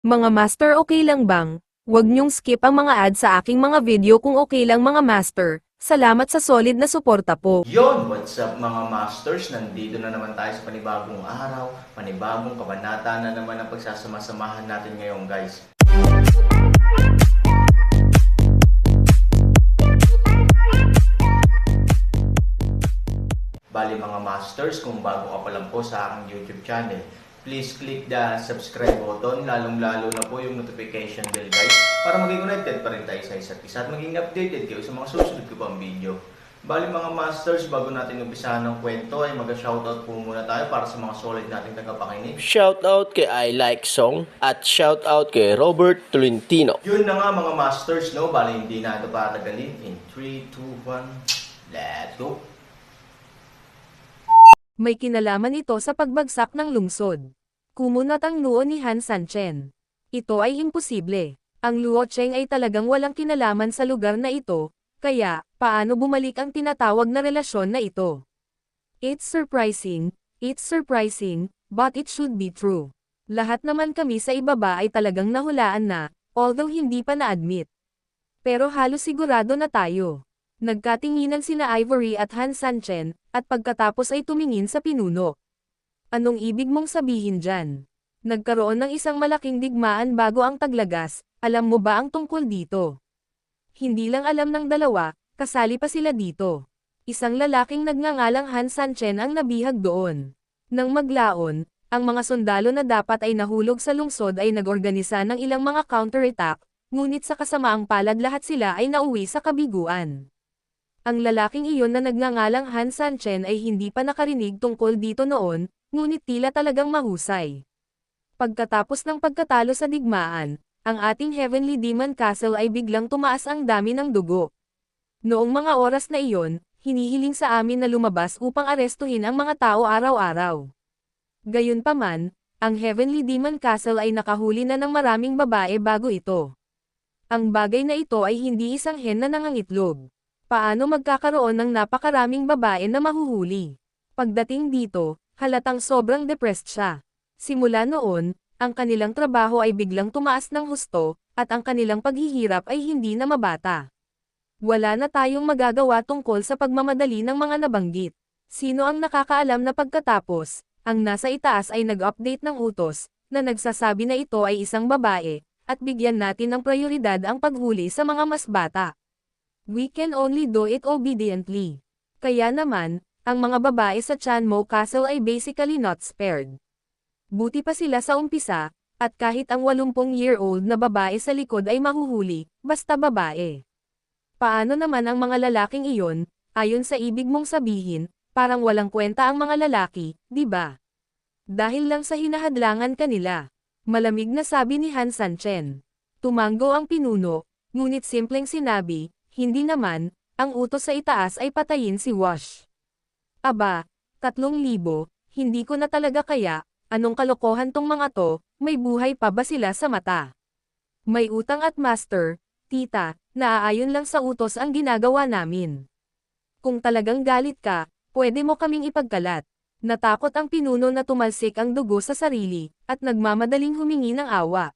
Mga master, okay lang bang? Huwag niyong skip ang mga ad sa aking mga video kung okay lang mga master. Salamat sa solid na suporta po. Yon, what's up mga masters? Nandito na naman tayo sa panibagong araw, panibagong kabanata na naman ang pagsasama-samahan natin ngayon guys. Bali mga masters, kung bago ka pa lang po sa aking YouTube channel, please click the subscribe button, lalong-lalo na po yung notification bell guys, para maging connected pa rin tayo sa isa't isa at maging updated kayo sa mga susunod ko pang video. Bali mga masters, bago natin umpisahan ng kwento ay mag-shoutout po muna tayo para sa mga solid nating tagapakinig. Shoutout kay I Like Song at shoutout kay Robert Tolentino. Yun na nga mga masters, no? Bali hindi na ito patagalin. In 3, 2, 1, let's go! May kinalaman ito sa pagbagsak ng lungsod. Kumunat ang luo ni Han Sanchen. Ito ay imposible. Ang Luo Cheng ay talagang walang kinalaman sa lugar na ito, kaya, paano bumalik ang tinatawag na relasyon na ito? It's surprising, but it should be true. Lahat naman kami sa ibaba ay talagang nahulaan na, although hindi pa na-admit. Pero halos sigurado na tayo. Nagkatinginan sina Ivory at Han Sanchen, at pagkatapos ay tumingin sa pinuno. Anong ibig mong sabihin dyan? Nagkaroon ng isang malaking digmaan bago ang taglagas, alam mo ba ang tungkol dito? Hindi lang alam ng dalawa, kasali pa sila dito. Isang lalaking nagngangalang Han Sanchen ang nabihag doon. Nang maglaon, ang mga sundalo na dapat ay nahulog sa lungsod ay nag-organisa ng ilang mga counterattack, ngunit sa kasamaang palad lahat sila ay nauwi sa kabiguan. Ang lalaking iyon na nagngangalang Han Sanchen ay hindi pa nakarinig tungkol dito noon, ngunit tila talagang mahusay. Pagkatapos ng pagkatalo sa digmaan, ang ating Heavenly Demon Castle ay biglang tumaas ang dami ng dugo. Noong mga oras na iyon, hinihiling sa amin na lumabas upang arestuhin ang mga tao araw-araw. Gayunpaman, ang Heavenly Demon Castle ay nakahuli na ng maraming babae bago ito. Ang bagay na ito ay hindi isang hen na nangangitlog. Paano magkakaroon ng napakaraming babae na mahuhuli? Pagdating dito, halatang sobrang depressed siya. Simula noon, ang kanilang trabaho ay biglang tumaas ng husto, at ang kanilang paghihirap ay hindi na mabata. Wala na tayong magagawa tungkol sa pagmamadali ng mga nabanggit. Sino ang nakakaalam na pagkatapos, ang nasa itaas ay nag-update ng utos, na nagsasabi na ito ay isang babae, at bigyan natin ng prioridad ang paghuli sa mga mas bata. We can only do it obediently. Kaya naman, ang mga babae sa Chanmo Castle ay basically not spared. Buti pa sila sa umpisa, at kahit ang 80-year-old na babae sa likod ay mahuhuli, basta babae. Paano naman ang mga lalaking iyon, ayon sa ibig mong sabihin, parang walang kwenta ang mga lalaki, di ba? Dahil lang sa hinahadlangan kanila. Malamig na sabi ni Han Sanchen. Tumanggo ang pinuno, ngunit simpleng sinabi, hindi naman, ang utos sa itaas ay patayin si Wash. Aba, 3,000, hindi ko na talaga kaya, anong kalokohan tong mga to, may buhay pa ba sila sa mata? May utang at master, tita, naaayon lang sa utos ang ginagawa namin. Kung talagang galit ka, pwede mo kaming ipagkalat. Natakot ang pinuno na tumalsik ang dugo sa sarili, at nagmamadaling humingi ng awa.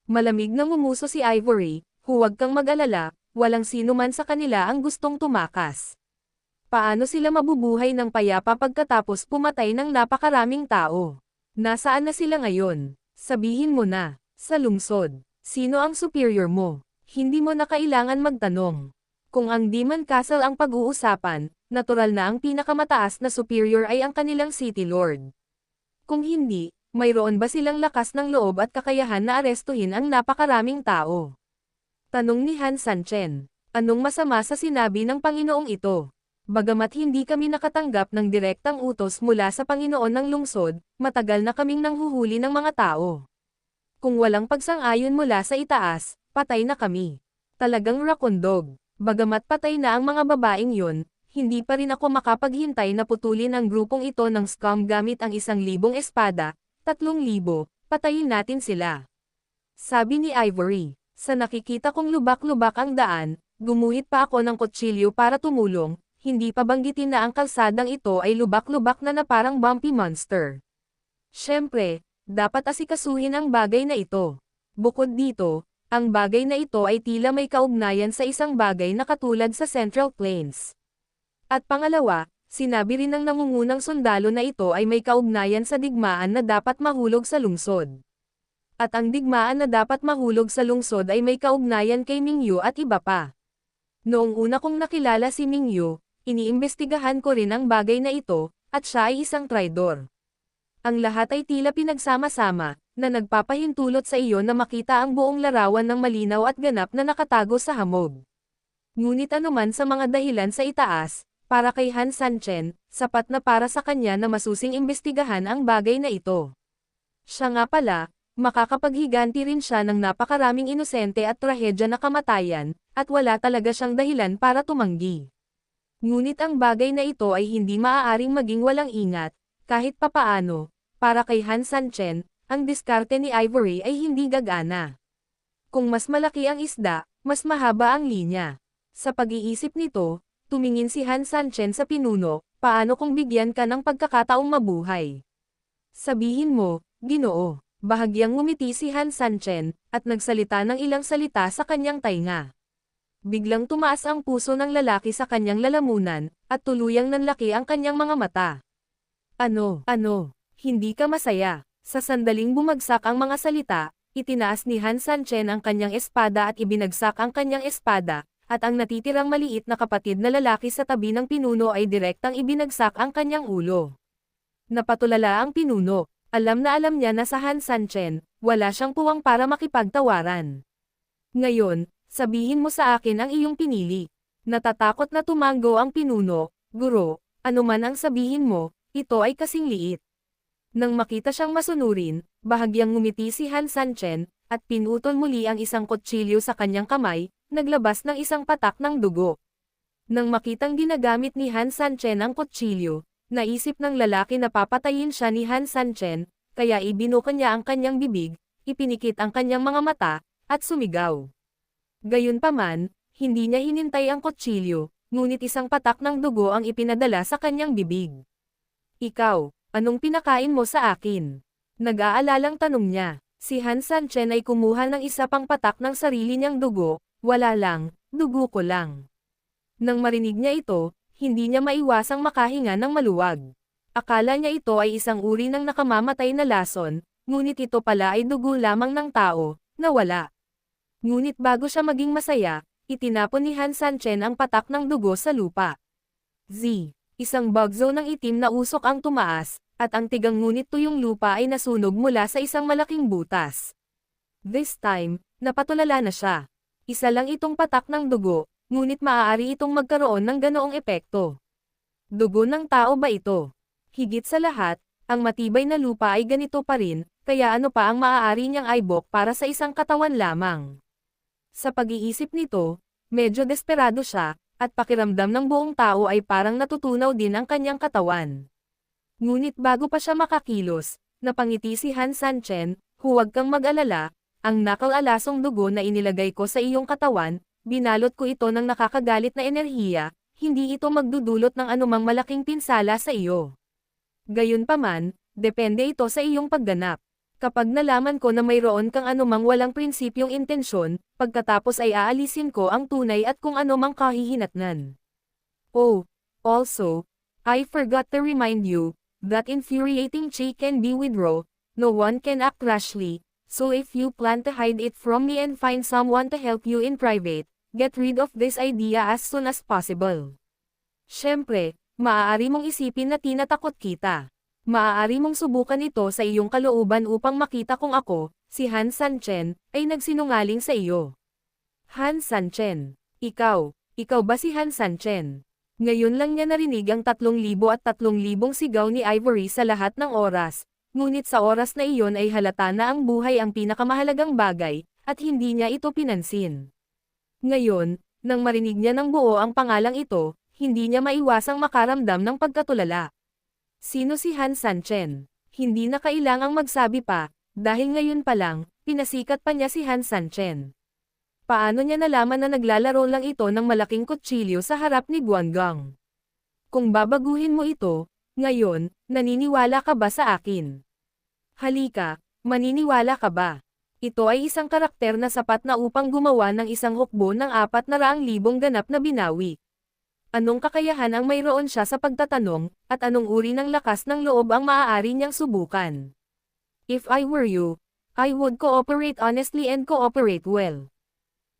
Malamig na ngumuso si Ivory, huwag kang mag-alala, walang sino man sa kanila ang gustong tumakas. Paano sila mabubuhay ng payapa pagkatapos pumatay ng napakaraming tao? Nasaan na sila ngayon? Sabihin mo na, sa lungsod. Sino ang superior mo? Hindi mo na kailangan magtanong. Kung ang Demon Castle ang pag-uusapan, natural na ang pinakamataas na superior ay ang kanilang City Lord. Kung hindi, mayroon ba silang lakas ng loob at kakayahan na arestuhin ang napakaraming tao? Tanong ni Han Sanchen. Anong masama sa sinabi ng Panginoong ito? Bagamat hindi kami nakatanggap ng direktang utos mula sa Panginoon ng lungsod, matagal na kaming nanghuhuli ng mga tao. Kung walang pagsang-ayon mula sa itaas, patay na kami. Talagang rakondog. Bagamat patay na ang mga babaeng yon, hindi pa rin ako makapaghintay na putulin ang grupong ito ng scum gamit ang 1,000 espada, 3,000, patayin natin sila. Sabi ni Ivory. Sa nakikita kong lubak-lubak ang daan, gumuhit pa ako ng kutsilyo para tumulong, hindi pa banggitin na ang kalsadang ito ay lubak-lubak na parang bumpy monster. Siyempre, dapat asikasuhin ang bagay na ito. Bukod dito, ang bagay na ito ay tila may kaugnayan sa isang bagay na katulad sa Central Plains. At pangalawa, sinabi rin ng nangungunang sundalo na ito ay may kaugnayan sa digmaan na dapat mahulog sa lungsod. At ang digmaan na dapat mahulog sa lungsod ay may kaugnayan kay Mingyu at iba pa. Noong una kong nakilala si Mingyu, iniimbestigahan ko rin ang bagay na ito, at siya ay isang traidor. Ang lahat ay tila pinagsama-sama, na nagpapahintulot sa iyo na makita ang buong larawan ng malinaw at ganap na nakatago sa hamog. Ngunit anuman sa mga dahilan sa itaas, para kay Han Sanchen, sapat na para sa kanya na masusing imbestigahan ang bagay na ito. Siya nga pala, makakapaghiganti rin siya ng napakaraming inosente at trahedya na kamatayan, at wala talaga siyang dahilan para tumanggi. Ngunit ang bagay na ito ay hindi maaaring maging walang ingat, kahit papaano, para kay Han Sanchen, ang diskarte ni Ivory ay hindi gagana. Kung mas malaki ang isda, mas mahaba ang linya. Sa pag-iisip nito, tumingin si Han Sanchen sa pinuno, paano kung bigyan ka ng pagkakataong mabuhay? Sabihin mo, Ginoo. Bahagyang ngumiti si Han Sanchen, at nagsalita ng ilang salita sa kanyang tainga. Biglang tumaas ang puso ng lalaki sa kanyang lalamunan, at tuluyang nanlaki ang kanyang mga mata. Ano, hindi ka masaya? Sa sandaling bumagsak ang mga salita, itinaas ni Han Sanchen ang kanyang espada at ibinagsak ang kanyang espada, at ang natitirang maliit na kapatid na lalaki sa tabi ng pinuno ay direktang ibinagsak ang kanyang ulo. Napatulala ang pinuno. Alam na alam niya na sa Han Sanchen, wala siyang puwang para makipagtawaran. Ngayon, sabihin mo sa akin ang iyong pinili. Natatakot na tumango ang pinuno, Guro, anuman ang sabihin mo, ito ay kasing liit. Nang makita siyang masunurin, bahagyang ngumiti si Han Sanchen, at pinutol muli ang isang kutsilyo sa kanyang kamay, naglabas ng isang patak ng dugo. Nang makitang ginagamit ni Han Sanchen ang kutsilyo, naisip ng lalaki na papatayin siya ni Han Sanchen, kaya ibinuka niya ang kanyang bibig, ipinikit ang kanyang mga mata, at sumigaw. Gayunpaman, hindi niya hinintay ang kutsilyo, ngunit isang patak ng dugo ang ipinadala sa kanyang bibig. Ikaw, anong pinakain mo sa akin? Nag-aalalang tanong niya. Si Han Sanchen ay kumuha ng isa pang patak ng sarili niyang dugo, wala lang, dugo ko lang. Nang marinig niya ito, hindi niya maiwasang makahinga ng maluwag. Akala niya ito ay isang uri ng nakamamatay na lason, ngunit ito pala ay dugo lamang ng tao, na wala. Ngunit bago siya maging masaya, itinapon ni Han Sanchen ang patak ng dugo sa lupa. Isang bagzo ng itim na usok ang tumaas, at ang tigang ngunit tuyong lupa ay nasunog mula sa isang malaking butas. This time, napatulala na siya. Isa lang itong patak ng dugo, ngunit maaari itong magkaroon ng ganoong epekto. Dugo ng tao ba ito? Higit sa lahat, ang matibay na lupa ay ganito pa rin, kaya ano pa ang maaari niyang aibok para sa isang katawan lamang. Sa pag-iisip nito, medyo desperado siya, at pakiramdam ng buong tao ay parang natutunaw din ang kanyang katawan. Ngunit bago pa siya makakilos, napangiti si Han Sanchen, huwag kang mag-alala, ang nakal-alasong dugo na inilagay ko sa iyong katawan, binalot ko ito ng nakakagalit na enerhiya, hindi ito magdudulot ng anumang malaking pinsala sa iyo. Gayunpaman, depende ito sa iyong pagganap. Kapag nalaman ko na mayroon kang anumang walang prinsipyong intensyon, pagkatapos ay aalisin ko ang tunay at kung anumang kahihinatnan. Oh, also, I forgot to remind you, that infuriating chi can be withdrawn, no one can act rashly, so if you plan to hide it from me and find someone to help you in private, get rid of this idea as soon as possible. Siyempre, maaari mong isipin na tinatakot kita. Maaari mong subukan ito sa iyong kalooban upang makita kung ako, si Han Sanchen, ay nagsinungaling sa iyo. Han Sanchen. Ikaw ba si Han Sanchen? Ngayon lang niya narinig ang 3,000 at 3,000 sigaw ni Ivory sa lahat ng oras, ngunit sa oras na iyon ay halata na ang buhay ang pinakamahalagang bagay, at hindi niya ito pinansin. Ngayon, nang marinig niya ng buo ang pangalang ito, hindi niya maiwasang makaramdam ng pagkatulala. Sino si Han Sanchen? Hindi na kailangang magsabi pa, dahil ngayon pa lang, pinasikat pa niya si Han Sanchen. Paano niya nalaman na naglalaro lang ito ng malaking kutsilyo sa harap ni Guanggang? Kung babaguhin mo ito, ngayon, naniniwala ka ba sa akin? Halika, maniniwala ka ba? Ito ay isang karakter na sapat na upang gumawa ng isang hukbo ng 400,000 ganap na binawi. Anong kakayahan ang mayroon siya sa pagtatanong, at anong uri ng lakas ng loob ang maaari niyang subukan? If I were you, I would cooperate honestly and cooperate well.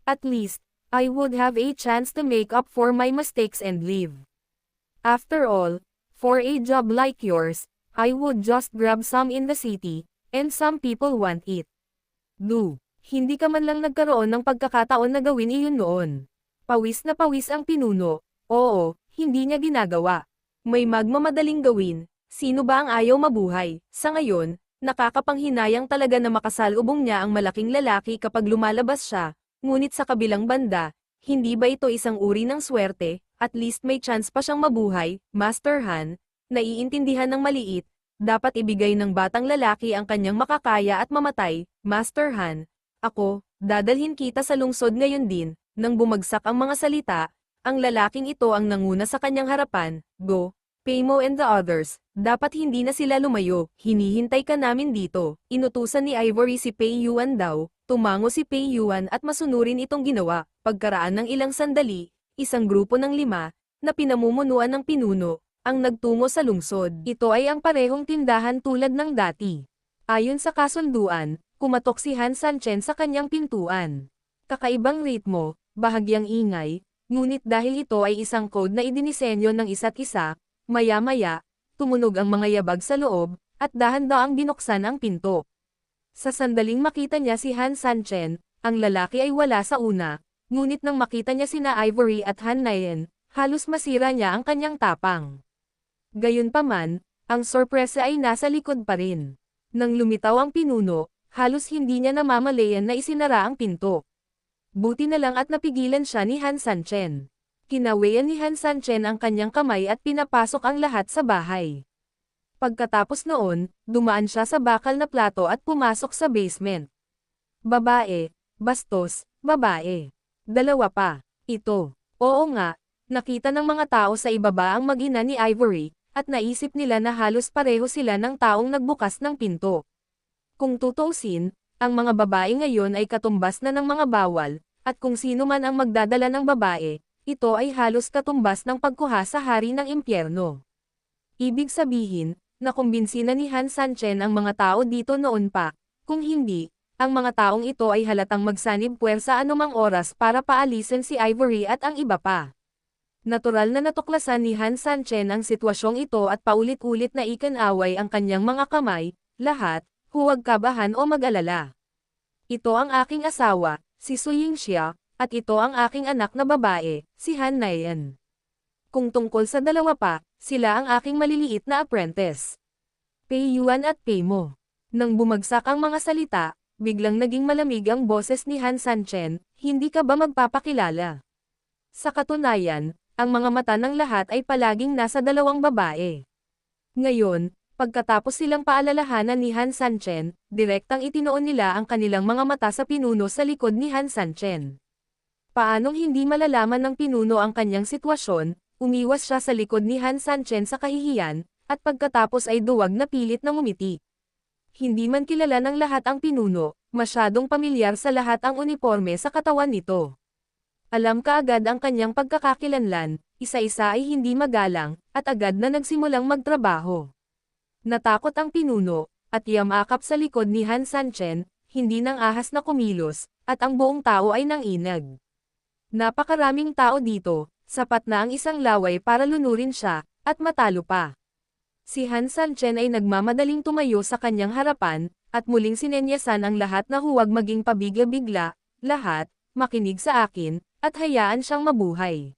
At least, I would have a chance to make up for my mistakes and leave. After all, for a job like yours, I would just grab some in the city, and some people want it. Hindi ka man lang nagkaroon ng pagkakataon na gawin iyon noon. Pawis na pawis ang pinuno. Oo, hindi niya ginagawa. May magmamadaling gawin, sino ba ang ayaw mabuhay? Sa ngayon, nakakapanghinayang talaga na makasalubong niya ang malaking lalaki kapag lumalabas siya, ngunit sa kabilang banda, hindi ba ito isang uri ng swerte, at least may chance pa siyang mabuhay, Master Han, naiintindihan ng maliit, dapat ibigay ng batang lalaki ang kanyang makakaya at mamatay, Master Han. Ako, dadalhin kita sa lungsod ngayon din. Nang bumagsak ang mga salita, ang lalaking ito ang nanguna sa kanyang harapan. Go, Paimo and the others, dapat hindi na sila lumayo, hinihintay ka namin dito. Inutusan ni Ivory si Pei Yuan daw, tumango si Pei Yuan at masunurin itong ginawa. Pagkaraan ng ilang sandali, isang grupo ng 5, na pinamumunuan ng pinuno, ang nagtungo sa lungsod. Ito ay ang parehong tindahan tulad ng dati. Ayon sa kasunduan, kumatok si Han Sanchen sa kanyang pintuan. Kakaibang ritmo, bahagyang ingay, ngunit dahil ito ay isang code na idinisenyo ng isa't isa, maya-maya, tumunog ang mga yabag sa loob, at dahan-daang binuksan ang pinto. Sa sandaling makita niya si Han Sanchen, ang lalaki ay wala sa una, ngunit nang makita niya sina Ivory at Han Nayen, halos masira niya ang kanyang tapang. Gayunpaman, ang sorpresa ay nasa likod pa rin. Nang lumitaw ang pinuno, halos hindi niya namamalayan na isinara ang pinto. Buti na lang at napigilan siya ni Han Sanchen. Kinawayan ni Han Sanchen ang kanyang kamay at pinapasok ang lahat sa bahay. Pagkatapos noon, dumaan siya sa bakal na plato at pumasok sa basement. Babae, bastos, babae. Dalawa pa. Ito. Oo nga, nakita ng mga tao sa ibaba ang mag-ina ni Ivory, at naisip nila na halos pareho sila ng taong nagbukas ng pinto. Kung tutuusin, ang mga babae ngayon ay katumbas na ng mga bawal, at kung sino man ang magdadala ng babae, ito ay halos katumbas ng pagkuha sa hari ng impyerno. Ibig sabihin, nakumbinsi na ni Han Sanchen ang mga tao dito noon pa, kung hindi, ang mga taong ito ay halatang magsanib puwersa anumang oras para paalisin si Ivory at ang iba pa. Natural na natuklasan ni Han Sanchen ang sitwasyong ito at paulit-ulit na ikinaway ang kanyang mga kamay, lahat, huwag kabahan o mag-alala. Ito ang aking asawa, si Su Yingxia, at ito ang aking anak na babae, si Han Nayen. Kung tungkol sa dalawa pa, sila ang aking maliliit na apprentice. Pei Yuan at Paimo. Nang bumagsak ang mga salita, biglang naging malamig ang boses ni Han Sanchen, hindi ka ba magpapakilala? Sa katunayan, ang mga mata ng lahat ay palaging nasa dalawang babae. Ngayon, pagkatapos silang paalalahanan ni Han Sanchen, direktang itinoon nila ang kanilang mga mata sa pinuno sa likod ni Han Sanchen. Paanong hindi malalaman ng pinuno ang kanyang sitwasyon, umiwas siya sa likod ni Han Sanchen sa kahihiyan, at pagkatapos ay duwag na pilit na ngumiti. Hindi man kilala ng lahat ang pinuno, masyadong pamilyar sa lahat ang uniforme sa katawan nito. Alam kaagad ang kanyang pagkakakilanlan, isa-isa ay hindi magalang, at agad na nagsimulang magtrabaho. Natakot ang pinuno, at yamakap sa likod ni Han Sanchen, hindi nang ahas na kumilos, at ang buong tao ay nanginag. Napakaraming tao dito, sapat na ang isang laway para lunurin siya, at matalo pa. Si Han Sanchen ay nagmamadaling tumayo sa kanyang harapan, at muling sinenyasan ang lahat na huwag maging pabigla-bigla, lahat, makinig sa akin, at hayaan siyang mabuhay.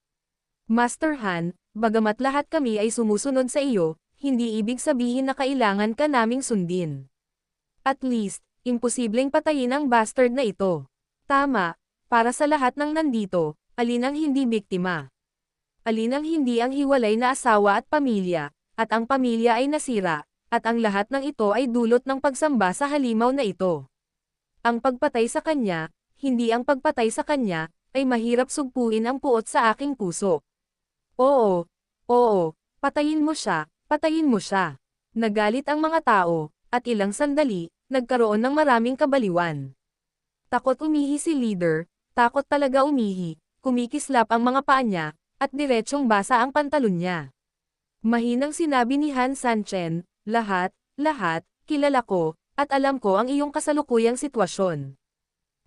Master Han, bagamat lahat kami ay sumusunod sa iyo, hindi ibig sabihin na kailangan ka naming sundin. At least, imposibleng patayin ang bastard na ito. Tama, para sa lahat ng nandito, alin ang hindi biktima? Alin ang hindi ang hiwalay na asawa at pamilya, at ang pamilya ay nasira, at ang lahat ng ito ay dulot ng pagsamba sa halimaw na ito. Ang pagpatay sa kanya, hindi ang pagpatay sa kanya, ay mahirap sugpuin ang puot sa aking puso. Oo, patayin mo siya, patayin mo siya. Nagalit ang mga tao, at ilang sandali, nagkaroon ng maraming kabaliwan. Takot umihi si leader, takot talaga umihi, kumikislap ang mga paa niya, at diretsyong basa ang pantalon niya. Mahinang sinabi ni Han Sanchen, lahat, kilala ko, at alam ko ang iyong kasalukuyang sitwasyon.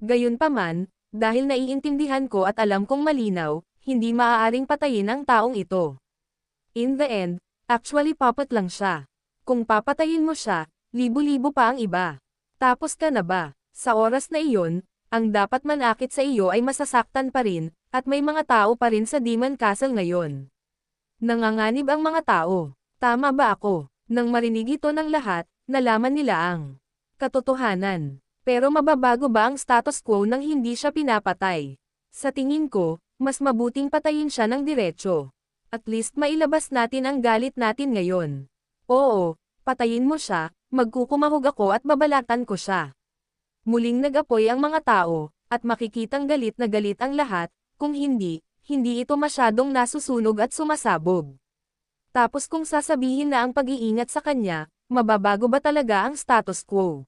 Gayunpaman, dahil naiintindihan ko at alam kong malinaw, hindi maaaring patayin ang taong ito. In the end, actually papat lang siya. Kung papatayin mo siya, libo-libo pa ang iba. Tapos ka na ba? Sa oras na iyon, ang dapat manakit sa iyo ay masasaktan pa rin, at may mga tao pa rin sa Demon Castle ngayon. Nanganganib ang mga tao. Tama ba ako? Nang marinig ito ng lahat, nalaman nila ang katotohanan. Pero mababago ba ang status quo nang hindi siya pinapatay? Sa tingin ko, mas mabuting patayin siya ng diretsyo. At least mailabas natin ang galit natin ngayon. Oo, patayin mo siya, magkukumahog ako at babalatan ko siya. Muling nag-apoy ang mga tao, at makikitang galit na galit ang lahat, kung hindi ito masyadong nasusunog at sumasabog. Tapos kung sasabihin na ang pag-iingat sa kanya, mababago ba talaga ang status quo?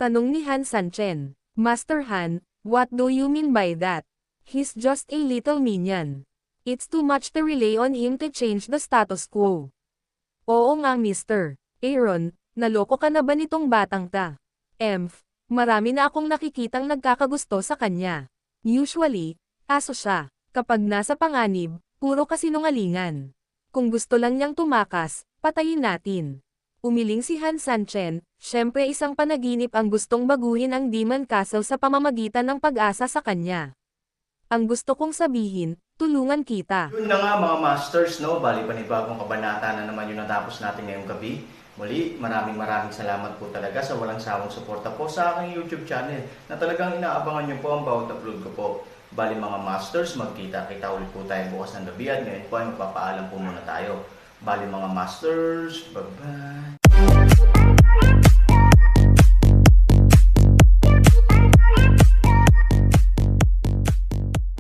Tanong ni Han Sanchen. Master Han, what do you mean by that? He's just a little minion. It's too much to rely on him to change the status quo. Oo nga Mr. Aaron, naloko ka na ba nitong batang ta? Marami na akong nakikitang nagkakagusto sa kanya. Usually, aso siya. Kapag nasa panganib, puro kasinungalingan. Kung gusto lang niyang tumakas, patayin natin. Umiling si Han Sanchen, syempre isang panaginip ang gustong baguhin ang Demon Castle sa pamamagitan ng pag-asa sa kanya. Ang gusto kong sabihin, tulungan kita. Yun na nga mga masters, no? Bali panibagong kabanata na naman yung natapos natin ngayong gabi. Muli, maraming salamat po talaga sa walang sawang suporta po sa aking YouTube channel na talagang inaabangan nyo po ang bawat upload ko po. Bali mga masters, magkita-kita ulit po tayo bukas ng gabi at ngayon po ay magpapaalam po muna tayo. Bali mga masters, bye-bye!